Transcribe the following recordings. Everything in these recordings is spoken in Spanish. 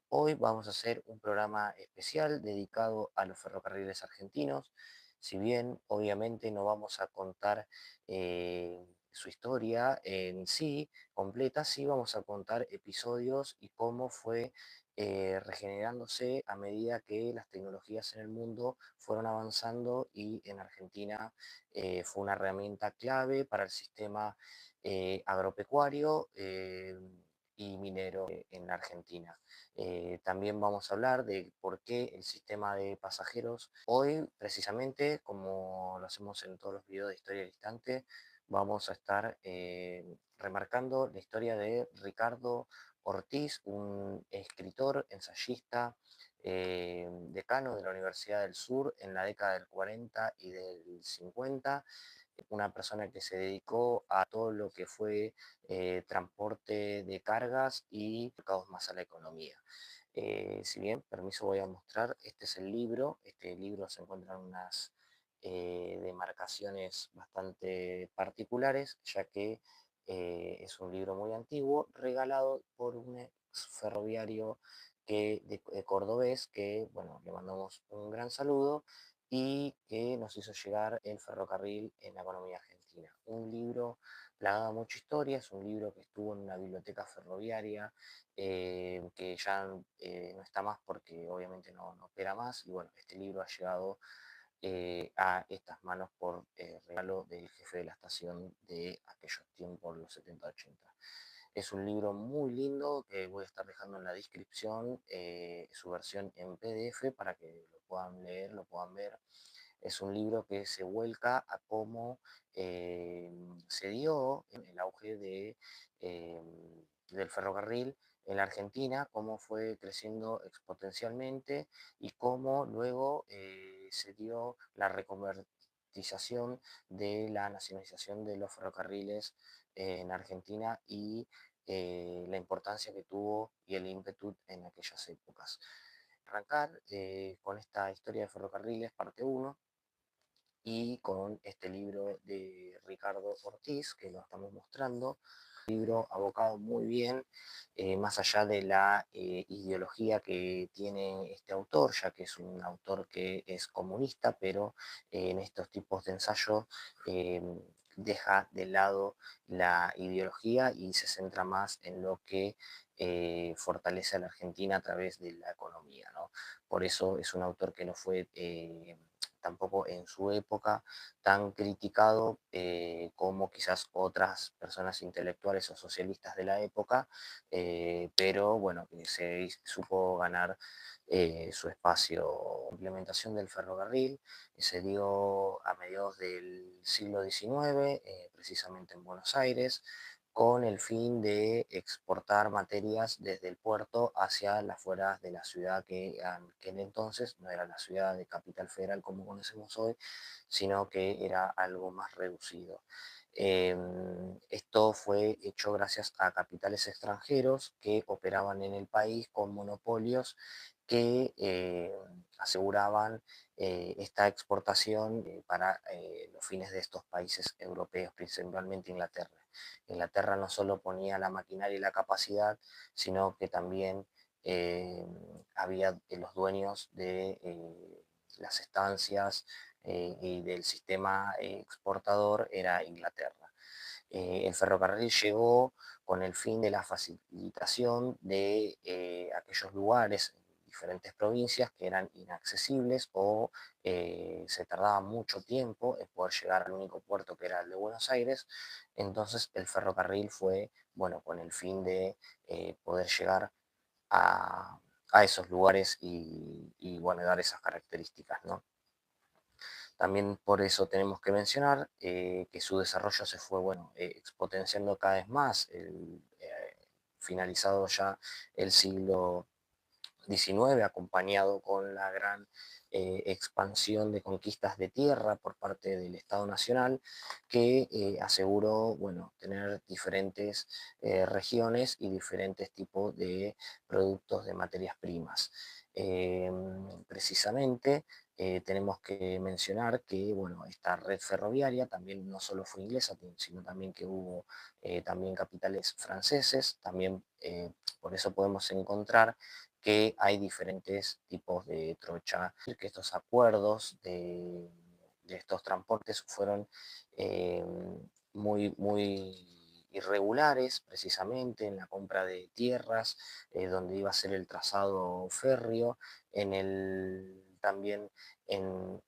Hoy vamos a hacer un programa especial dedicado a los ferrocarriles argentinos. Si bien obviamente no vamos a contar su historia en sí completa, sí vamos a contar episodios y cómo fue regenerándose a medida que las tecnologías en el mundo fueron avanzando y en Argentina fue una herramienta clave para el sistema agropecuario y minero en Argentina. También vamos a hablar de por qué el sistema de pasajeros hoy, precisamente, como lo hacemos en todos los videos de Historia al Instante, vamos a estar remarcando la historia de Ricardo Ortiz, un escritor, ensayista, decano de la Universidad del Sur en la década del 40 y del 50, una persona que se dedicó a todo lo que fue transporte de cargas y mercados más a la economía. Si bien, permiso, voy a mostrar, este es el libro. Este libro se encuentra en unas demarcaciones bastante particulares, ya que es un libro muy antiguo, regalado por un ex ferroviario cordobés, que, bueno, le mandamos un gran saludo y que nos hizo llegar el ferrocarril en la economía argentina. Un libro plagado de mucha historia, es un libro que estuvo en una biblioteca ferroviaria, que ya no está más porque obviamente no opera más. Y bueno, este libro ha llegado a estas manos por regalo del jefe de la estación de aquellos tiempos, los 70-80. Es un libro muy lindo que voy a estar dejando en la descripción, su versión en PDF para que lo puedan leer, lo puedan ver. Es un libro que se vuelca a cómo eh, se dio el auge eh, del ferrocarril en la Argentina, cómo fue creciendo exponencialmente y cómo luego se dio la reconvertización de la nacionalización de los ferrocarriles en Argentina y la importancia que tuvo y el ímpetu en aquellas épocas. Arrancar con esta historia de ferrocarriles, parte uno, y con este libro de Ricardo Ortiz, que lo estamos mostrando, libro abocado muy bien, más allá de la ideología que tiene este autor, ya que es un autor que es comunista, pero en estos tipos de ensayos eh, deja de lado la ideología y se centra más en lo que fortalece a la Argentina a través de la economía, ¿no? Por eso es un autor que no fue tampoco en su época tan criticado como quizás otras personas intelectuales o socialistas de la época, pero bueno, que se supo ganar su espacio. La implementación del ferrocarril se dio a mediados del siglo XIX, precisamente en Buenos Aires, con el fin de exportar materias desde el puerto hacia las afueras de la ciudad, que en entonces no era la ciudad de Capital Federal como conocemos hoy, sino que era algo más reducido. Esto fue hecho gracias a capitales extranjeros que operaban en el país con monopolios que aseguraban esta exportación para los fines de estos países europeos, principalmente Inglaterra. Inglaterra no solo ponía la maquinaria y la capacidad, sino que también eh, había los dueños de las estancias y del sistema exportador era Inglaterra. El ferrocarril llegó con el fin de la facilitación de aquellos lugares en diferentes provincias que eran inaccesibles o se tardaba mucho tiempo en poder llegar al único puerto que era el de Buenos Aires. Entonces el ferrocarril fue, bueno, con el fin de poder llegar a esos lugares y, bueno, dar esas características, ¿no? También por eso tenemos que mencionar que su desarrollo se fue, bueno, exponenciando cada vez más, finalizado ya el siglo XIX, acompañado con la gran expansión de conquistas de tierra por parte del Estado Nacional, que aseguró, bueno, tener diferentes regiones y diferentes tipos de productos de materias primas. Eh, Precisamente tenemos que mencionar que, bueno, esta red ferroviaria también no solo fue inglesa, sino también que hubo también capitales franceses, también Por eso podemos encontrar que hay diferentes tipos de trocha, que estos acuerdos de estos transportes fueron eh, muy irregulares, precisamente en la compra de tierras, donde iba a ser el trazado férreo, también en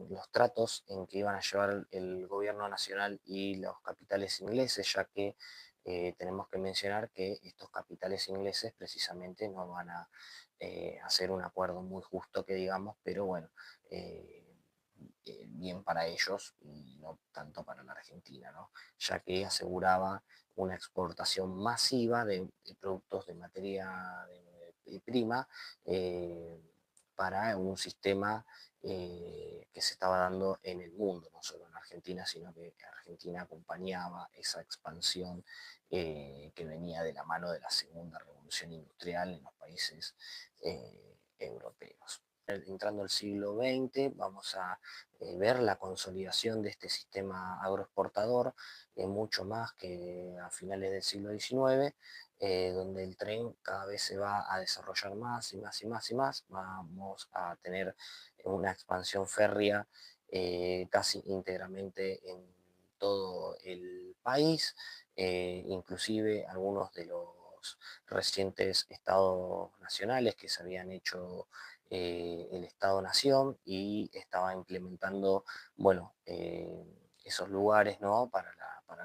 los tratos en que iban a llevar el gobierno nacional y los capitales ingleses, ya que tenemos que mencionar que estos capitales ingleses precisamente no van a hacer un acuerdo muy justo, que digamos, pero bueno, eh, bien para ellos y no tanto para la Argentina, ¿no? Ya que aseguraba una exportación masiva de productos de materia prima, eh, para un sistema que se estaba dando en el mundo, no solo en Argentina, sino que Argentina acompañaba esa expansión que venía de la mano de la segunda revolución industrial en los países europeos. Entrando al siglo XX, vamos a ver la consolidación de este sistema agroexportador, mucho más que a finales del siglo XIX, donde el tren cada vez se va a desarrollar más y más y más y más. Vamos a tener una expansión férrea casi íntegramente en todo el país, inclusive algunos de los recientes estados nacionales que se habían hecho el Estado-Nación y estaba implementando, bueno, esos lugares, ¿no? Para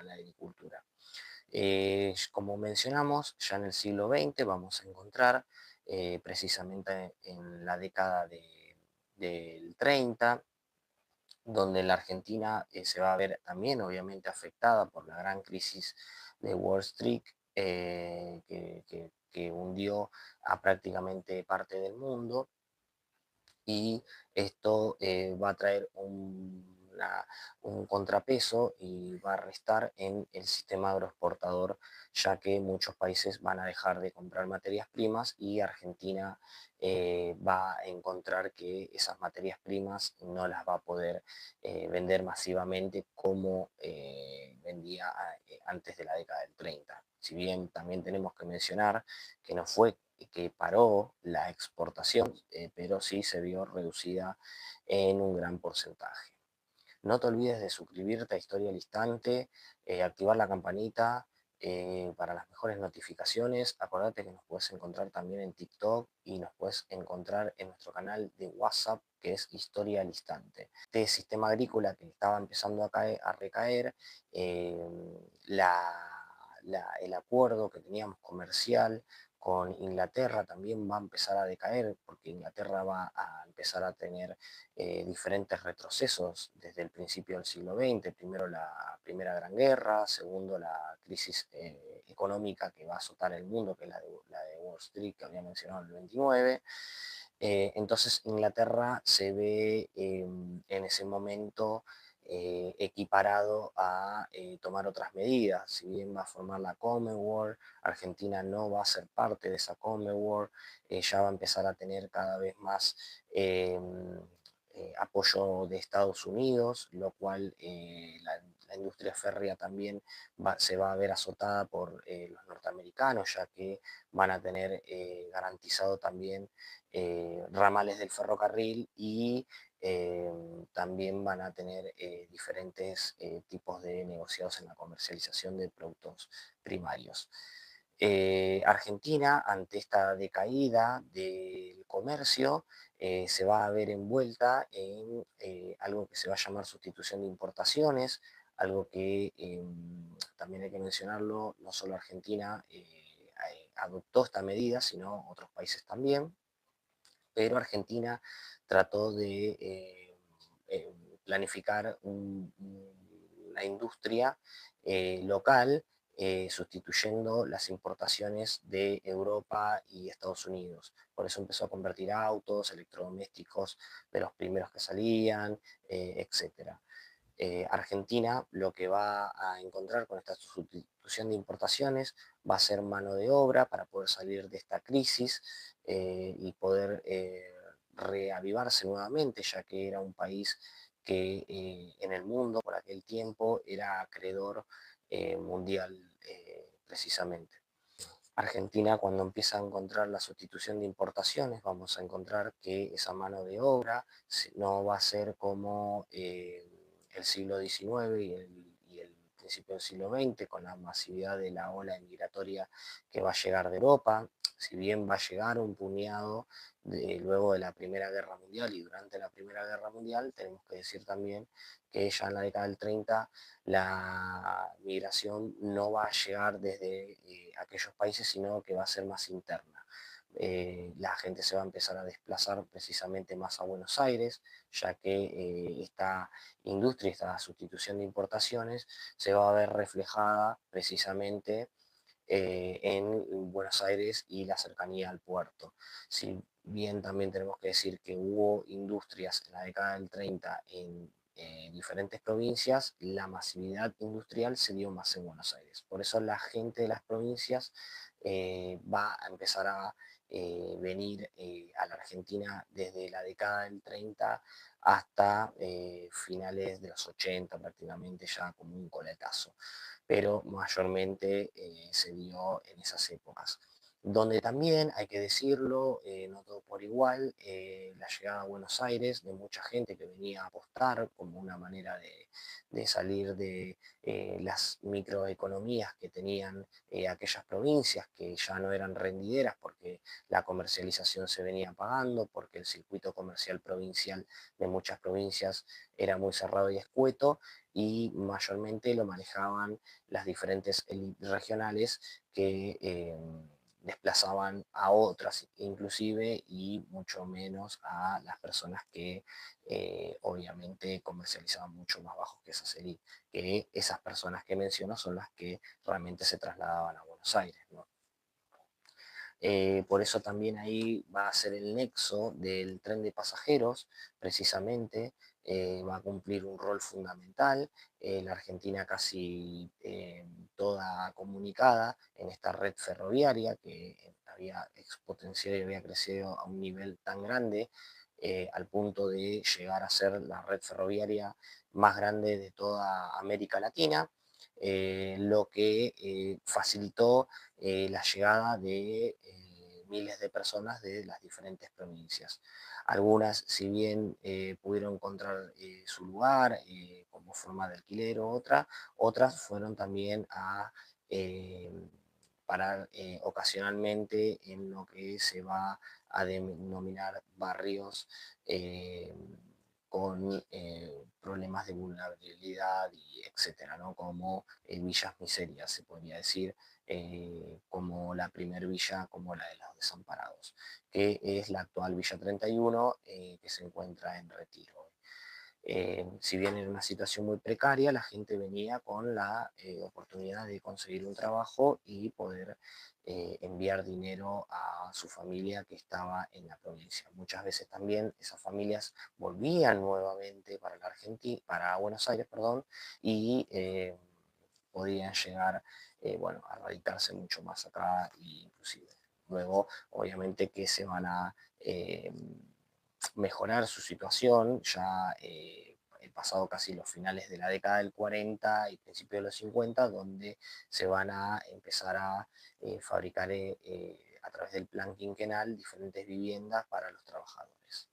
la agricultura. Como mencionamos, ya en el siglo XX vamos a encontrar precisamente en la década del 30, donde la Argentina se va a ver también obviamente afectada por la gran crisis de Wall Street, que hundió a prácticamente parte del mundo, y esto va a traer un contrapeso y va a restar en el sistema agroexportador, ya que muchos países van a dejar de comprar materias primas y Argentina va a encontrar que esas materias primas no las va a poder vender masivamente como vendía antes de la década del 30. Si bien también tenemos que mencionar que no fue que paró la exportación, pero sí se vio reducida en un gran porcentaje. No te olvides de suscribirte a Historia al Instante, activar la campanita para las mejores notificaciones. Acordate que nos puedes encontrar también en TikTok y nos puedes encontrar en nuestro canal de WhatsApp, que es Historia al Instante. Este sistema agrícola que estaba empezando a recaer, eh, el acuerdo que teníamos comercial con Inglaterra también va a empezar a decaer, porque Inglaterra va a empezar a tener diferentes retrocesos desde el principio del siglo XX. Primero la Primera Gran Guerra, segundo la crisis económica que va a azotar el mundo, que es la de Wall Street que había mencionado en el 29. Entonces Inglaterra se ve en ese momento equiparado a tomar otras medidas. Si bien va a formar la Commonwealth, Argentina no va a ser parte de esa Commonwealth, ya va a empezar a tener cada vez más apoyo de Estados Unidos, lo cual la industria férrea también se va a ver azotada por los norteamericanos, ya que van a tener garantizado también ramales del ferrocarril y también van a tener diferentes tipos de negociados en la comercialización de productos primarios. Argentina, ante esta decaída del comercio, se va a ver envuelta en algo que se va a llamar sustitución de importaciones, algo que también hay que mencionarlo, no solo Argentina adoptó esta medida, sino otros países también, pero Argentina trató de planificar una industria local, sustituyendo las importaciones de Europa y Estados Unidos. Por eso empezó a convertir autos, electrodomésticos de los primeros que salían, etc. Argentina lo que va a encontrar con esta sustitución de importaciones va a ser mano de obra para poder salir de esta crisis y poder reavivarse nuevamente, ya que era un país que en el mundo por aquel tiempo era acreedor mundial precisamente. Argentina, cuando empieza a encontrar la sustitución de importaciones, vamos a encontrar que esa mano de obra no va a ser como el siglo XIX y el principio del siglo XX, con la masividad de la ola migratoria que va a llegar de Europa. Si bien va a llegar un puñado luego de la Primera Guerra Mundial y durante la Primera Guerra Mundial, tenemos que decir también que ya en la década del 30 la migración no va a llegar desde aquellos países, sino que va a ser más interna. La gente se va a empezar a desplazar precisamente más a Buenos Aires, ya que esta industria, esta sustitución de importaciones, se va a ver reflejada precisamente en Buenos Aires y la cercanía al puerto. Si bien también tenemos que decir que hubo industrias en la década del 30 en diferentes provincias, la masividad industrial se dio más en Buenos Aires. Por eso la gente de las provincias va a empezar a venir a la Argentina desde la década del 30 hasta finales de los 80 prácticamente ya como un coletazo, pero mayormente se dio en esas épocas. Donde también, hay que decirlo, no todo por igual, la llegada a Buenos Aires de mucha gente que venía a apostar como una manera de salir de las microeconomías que tenían aquellas provincias que ya no eran rendideras porque la comercialización se venía pagando, porque el circuito comercial provincial de muchas provincias era muy cerrado y escueto y mayormente lo manejaban las diferentes élites regionales que desplazaban a otras inclusive y mucho menos a las personas que obviamente comercializaban mucho más bajo que esas élites, que esas personas que menciono son las que realmente se trasladaban a Buenos Aires, ¿no? Por eso también ahí va a ser el nexo del tren de pasajeros, precisamente, va a cumplir un rol fundamental. La Argentina casi toda comunicada en esta red ferroviaria que había exponenciado y había crecido a un nivel tan grande al punto de llegar a ser la red ferroviaria más grande de toda América Latina, lo que facilitó la llegada de miles de personas de las diferentes provincias. Algunas, si bien pudieron encontrar su lugar como forma de alquiler o otras fueron también a eh, parar ocasionalmente en lo que se va a denominar barrios eh, con problemas de vulnerabilidad y etcétera, ¿no? Como villas miserias, se podría decir, como la primer villa, como la de los desamparados, que es la actual Villa 31, que se encuentra en Retiro. Si bien en una situación muy precaria, la gente venía con la oportunidad de conseguir un trabajo y poder enviar dinero a su familia que estaba en la provincia. Muchas veces también esas familias volvían nuevamente para la Argentina, para Buenos Aires, perdón, y podían llegar, bueno, a radicarse mucho más acá, e inclusive. Luego, obviamente que se van a mejorar su situación, ya pasado casi los finales de la década del 40 y principios de los 50, donde se van a empezar a fabricar a través del plan quinquenal diferentes viviendas para los trabajadores.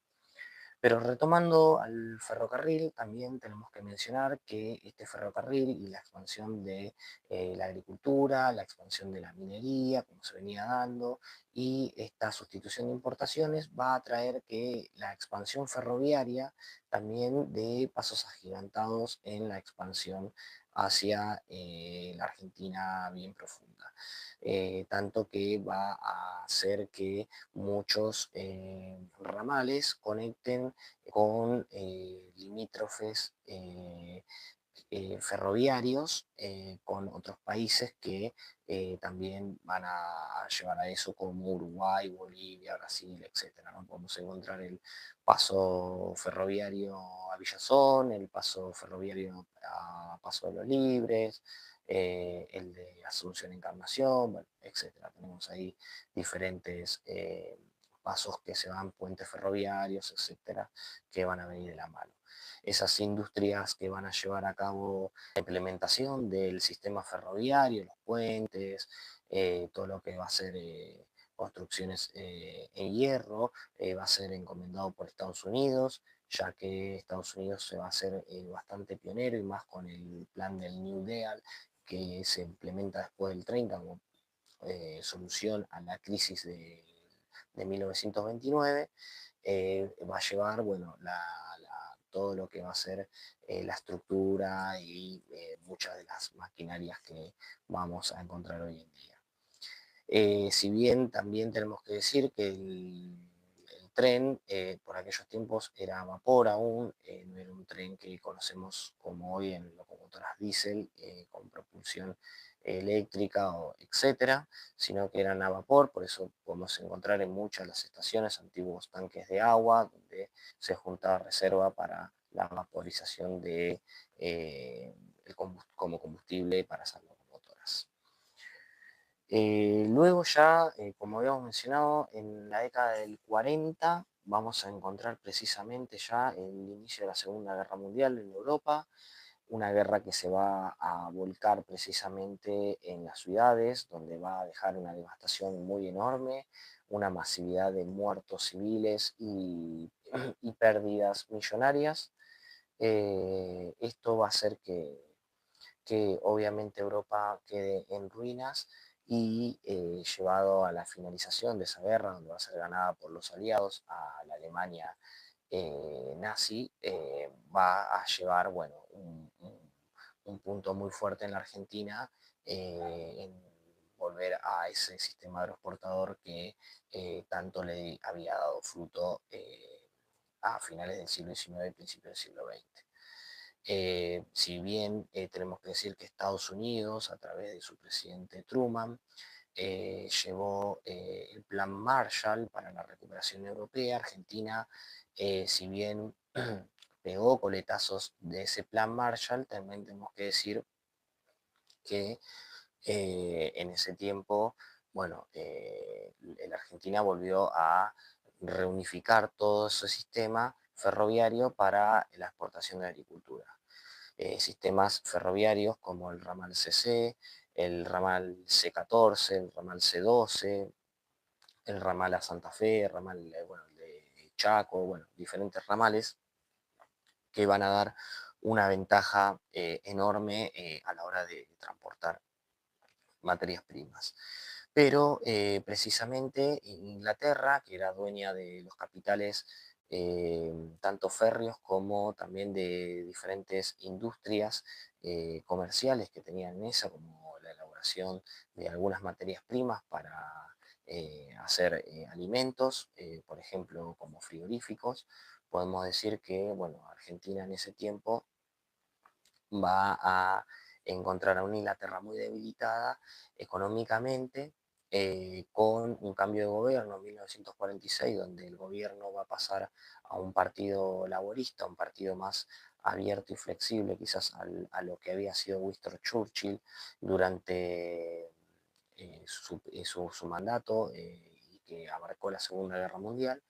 Pero retomando al ferrocarril, también tenemos que mencionar que este ferrocarril y la expansión de la agricultura, la expansión de la minería, como se venía dando, y esta sustitución de importaciones va a traer que la expansión ferroviaria también dé pasos agigantados en la expansión hacia la Argentina bien profunda. Tanto que va a hacer que muchos ramales conecten con limítrofes ferroviarios con otros países que también van a llevar a eso, como Uruguay, Bolivia, Brasil, etcétera, ¿no? Podemos encontrar el paso ferroviario a Villazón, el paso ferroviario a Paso de los Libres, el de Asunción Encarnación, bueno, etcétera. Tenemos ahí diferentes pasos que se van, puentes ferroviarios, etcétera, que van a venir de la mano. Esas industrias que van a llevar a cabo la implementación del sistema ferroviario, los puentes, todo lo que va a ser construcciones en hierro, va a ser encomendado por Estados Unidos, ya que Estados Unidos se va a hacer bastante pionero y más con el plan del New Deal que se implementa después del 30 como solución a la crisis de 1929, va a llevar, bueno, todo lo que va a ser la estructura y muchas de las maquinarias que vamos a encontrar hoy en día. Si bien también tenemos que decir que el tren por aquellos tiempos era a vapor aún, no era un tren que conocemos como hoy en locomotoras diésel con propulsión eléctrica o etcétera, sino que eran a vapor, por eso podemos encontrar en muchas de las estaciones antiguos tanques de agua donde se juntaba reserva para la vaporización de, como combustible para esas locomotoras. Luego ya, como habíamos mencionado, en la década del 40 vamos a encontrar precisamente ya el inicio de la Segunda Guerra Mundial en Europa, una guerra que se va a volcar precisamente en las ciudades, donde va a dejar una devastación muy enorme, una masividad de muertos civiles y pérdidas millonarias. Esto va a hacer que obviamente Europa quede en ruinas y llevado a la finalización de esa guerra, donde va a ser ganada por los aliados a la Alemania nazi, va a llevar bueno, un punto muy fuerte en la Argentina en volver a ese sistema agroexportador que tanto le había dado fruto a finales del siglo XIX y principios del siglo XX. Si bien tenemos que decir que Estados Unidos, a través de su presidente Truman, llevó el plan Marshall para la recuperación europea, Argentina, si bien pegó coletazos de ese plan Marshall, también tenemos que decir que en ese tiempo, bueno, la Argentina volvió a reunificar todo ese sistema ferroviario para la exportación de agricultura. Sistemas ferroviarios como el ramal CC, el ramal C14, el ramal C12, el ramal a Santa Fe, el ramal bueno, de Chaco, bueno, diferentes ramales que van a dar una ventaja enorme a la hora de transportar materias primas. Pero precisamente Inglaterra, que era dueña de los capitales tanto férreos como también de diferentes industrias comerciales que tenían en esa, como la elaboración de algunas materias primas para hacer alimentos, por ejemplo, como frigoríficos, podemos decir que, bueno, Argentina en ese tiempo va a encontrar a una Inglaterra muy debilitada económicamente, con un cambio de gobierno en 1946, donde el gobierno va a pasar a un partido laborista, un partido más abierto y flexible quizás a lo que había sido Winston Churchill durante su mandato y que abarcó la Segunda Guerra Mundial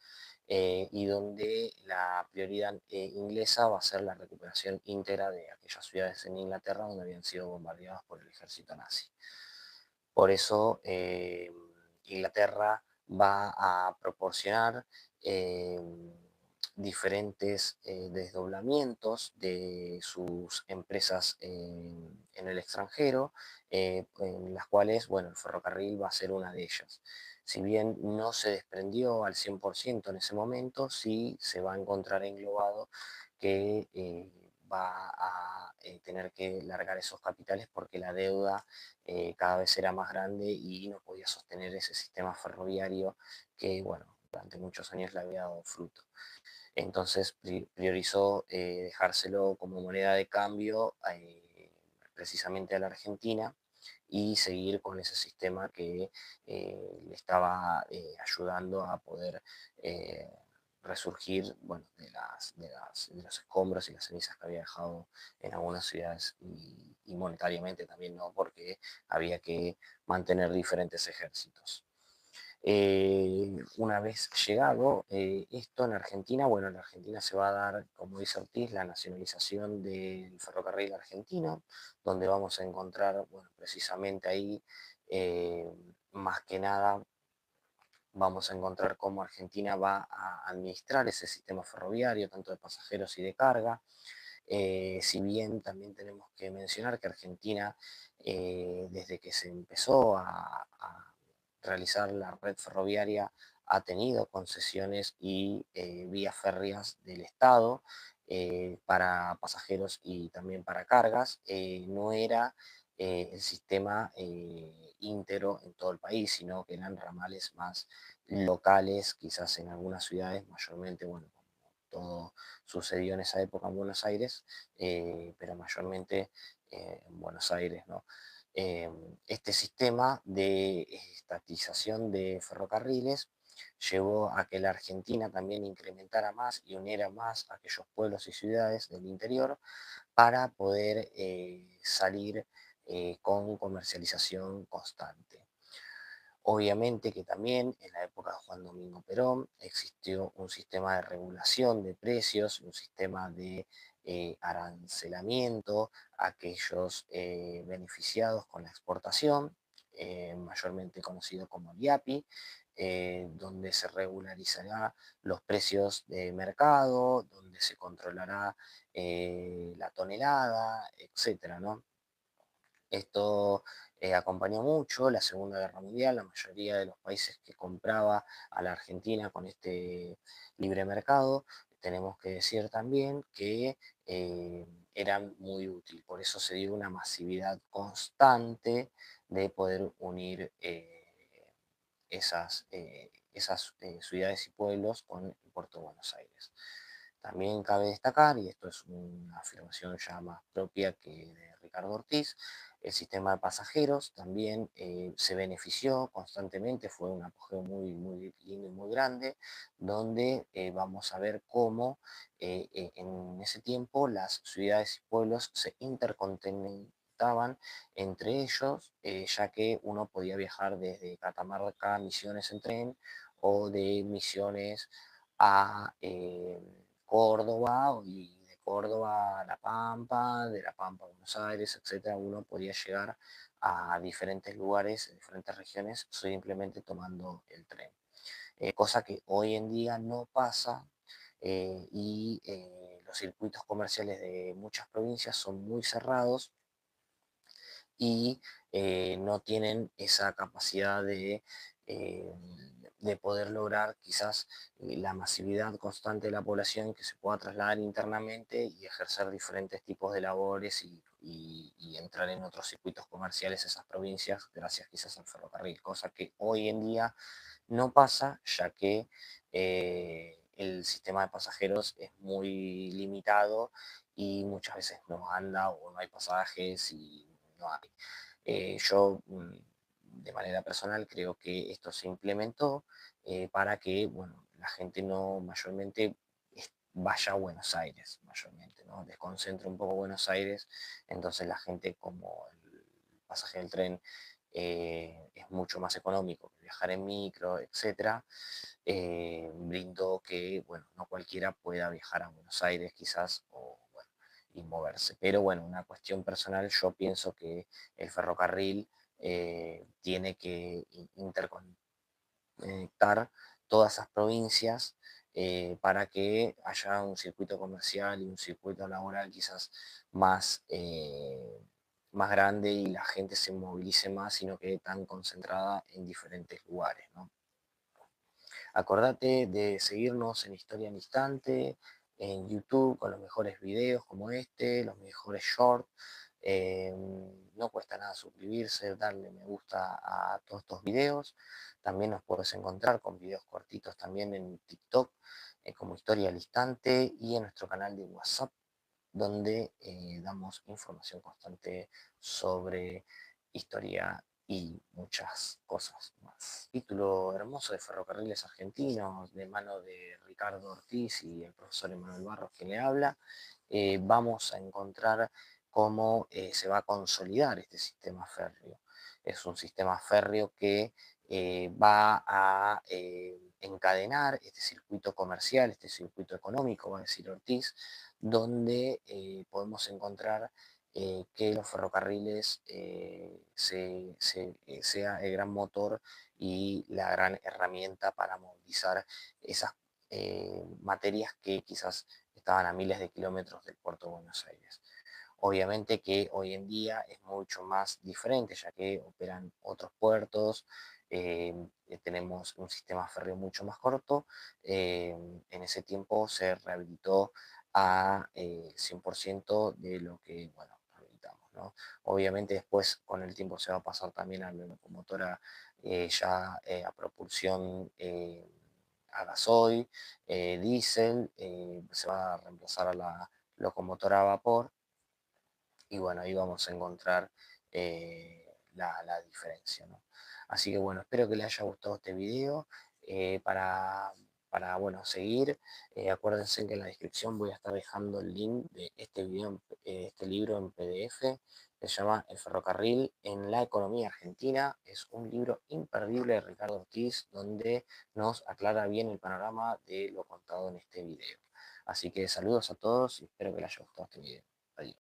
y donde la prioridad inglesa va a ser la recuperación íntegra de aquellas ciudades en Inglaterra donde habían sido bombardeadas por el ejército nazi. Por eso Inglaterra va a proporcionar eh, diferentes desdoblamientos de sus empresas en el extranjero, en las cuales, bueno, el ferrocarril va a ser una de ellas. Si bien no se desprendió al 100% en ese momento, sí se va a encontrar englobado que va a tener que largar esos capitales porque la deuda cada vez era más grande y no podía sostener ese sistema ferroviario que, bueno, durante muchos años le había dado fruto. Entonces priorizó dejárselo como moneda de cambio precisamente a la Argentina y seguir con ese sistema que le estaba ayudando a poder eh, resurgir bueno, de los escombros y las cenizas que había dejado en algunas ciudades y monetariamente también, ¿no? Porque había que mantener diferentes ejércitos. Una vez llegado esto en Argentina, bueno, en Argentina se va a dar, como dice Ortiz, la nacionalización del ferrocarril argentino, donde vamos a encontrar, bueno, precisamente ahí, eh, más que nada, vamos a encontrar cómo Argentina va a administrar ese sistema ferroviario, tanto de pasajeros y de carga. Si bien también tenemos que mencionar que Argentina, desde que se empezó a realizar la red ferroviaria, ha tenido concesiones y vías férreas del Estado para pasajeros y también para cargas. No era el sistema íntegro en todo el país, sino que eran ramales más locales, quizás en algunas ciudades, mayormente, bueno, como todo sucedió en esa época en Buenos Aires, pero mayormente en Buenos Aires, ¿no? Eh, este sistema de estatización de ferrocarriles llevó a que la Argentina también incrementara más y uniera más a aquellos pueblos y ciudades del interior para poder salir con comercialización constante. Obviamente que también en la época de Juan Domingo Perón existió un sistema de regulación de precios, un sistema de arancelamiento a aquellos beneficiados con la exportación, mayormente conocido como el IAPI, donde se regularizará los precios de mercado, donde se controlará la tonelada, etcétera, ¿no? Esto acompañó mucho la Segunda Guerra Mundial, la mayoría de los países que compraba a la Argentina con este libre mercado, tenemos que decir también que eran muy útiles, por eso se dio una masividad constante de poder unir esas ciudades y pueblos con el puerto de Buenos Aires. También cabe destacar, y esto es una afirmación ya más propia que de Ricardo Ortiz, el sistema de pasajeros también se benefició constantemente, fue un apogeo muy, muy lindo y muy grande, donde vamos a ver cómo en ese tiempo las ciudades y pueblos se interconectaban entre ellos, ya que uno podía viajar desde Catamarca a Misiones en tren o de Misiones a Córdoba y de Córdoba a La Pampa, de La Pampa a Buenos Aires, etcétera. Uno podía llegar a diferentes lugares, en diferentes regiones, simplemente tomando el tren. Cosa que hoy en día no pasa y los circuitos comerciales de muchas provincias son muy cerrados y no tienen esa capacidad eh, de poder lograr quizás la masividad constante de la población que se pueda trasladar internamente y ejercer diferentes tipos de labores y entrar en otros circuitos comerciales esas provincias gracias quizás al ferrocarril, cosa que hoy en día no pasa ya que el sistema de pasajeros es muy limitado y muchas veces no anda o no hay pasajes y no hay. Yo, de manera personal, creo que esto se implementó para que, bueno, la gente no mayormente vaya a Buenos Aires, mayormente, ¿no? Desconcentre un poco Buenos Aires, entonces la gente, como el pasaje del tren es mucho más económico que viajar en micro, etcétera, brindó que, bueno, no cualquiera pueda viajar a Buenos Aires quizás o, bueno, y moverse. Pero bueno, una cuestión personal, yo pienso que el ferrocarril tiene que interconectar todas esas provincias para que haya un circuito comercial y un circuito laboral quizás más, más grande y la gente se movilice más y no quede tan concentrada en diferentes lugares, ¿no? Acordate de seguirnos en Historia en Instante, en YouTube, con los mejores videos como este, los mejores shorts. Eh, no cuesta nada suscribirse, darle me gusta a todos estos videos. También nos puedes encontrar con videos cortitos también en TikTok, como Historia al Instante, y en nuestro canal de WhatsApp, donde damos información constante sobre historia y muchas cosas más. Título hermoso de Ferrocarriles Argentinos, de mano de Ricardo Ortiz y el profesor Emanuel Barros que le habla. Vamos a encontrar cómo se va a consolidar este sistema férreo. Es un sistema férreo que va a encadenar este circuito comercial, este circuito económico, va a decir Ortiz, donde podemos encontrar que los ferrocarriles sea el gran motor y la gran herramienta para movilizar esas materias que quizás estaban a miles de kilómetros del puerto de Buenos Aires. Obviamente que hoy en día es mucho más diferente, ya que operan otros puertos, tenemos un sistema férreo mucho más corto. eh, en ese tiempo se rehabilitó a 100% de lo que, bueno, rehabilitamos, ¿no? Obviamente después con el tiempo se va a pasar también a la locomotora ya a propulsión a gasoil, diésel, se va a reemplazar a la locomotora a vapor y bueno, ahí vamos a encontrar la diferencia, ¿no? Así que bueno, espero que les haya gustado este video. Para bueno, seguir, acuérdense que en la descripción voy a estar dejando el link de este video, este libro en PDF, que se llama El ferrocarril en la economía argentina. Es un libro imperdible de Ricardo Ortiz, donde nos aclara bien el panorama de lo contado en este video. Así que saludos a todos y espero que les haya gustado este video. Adiós.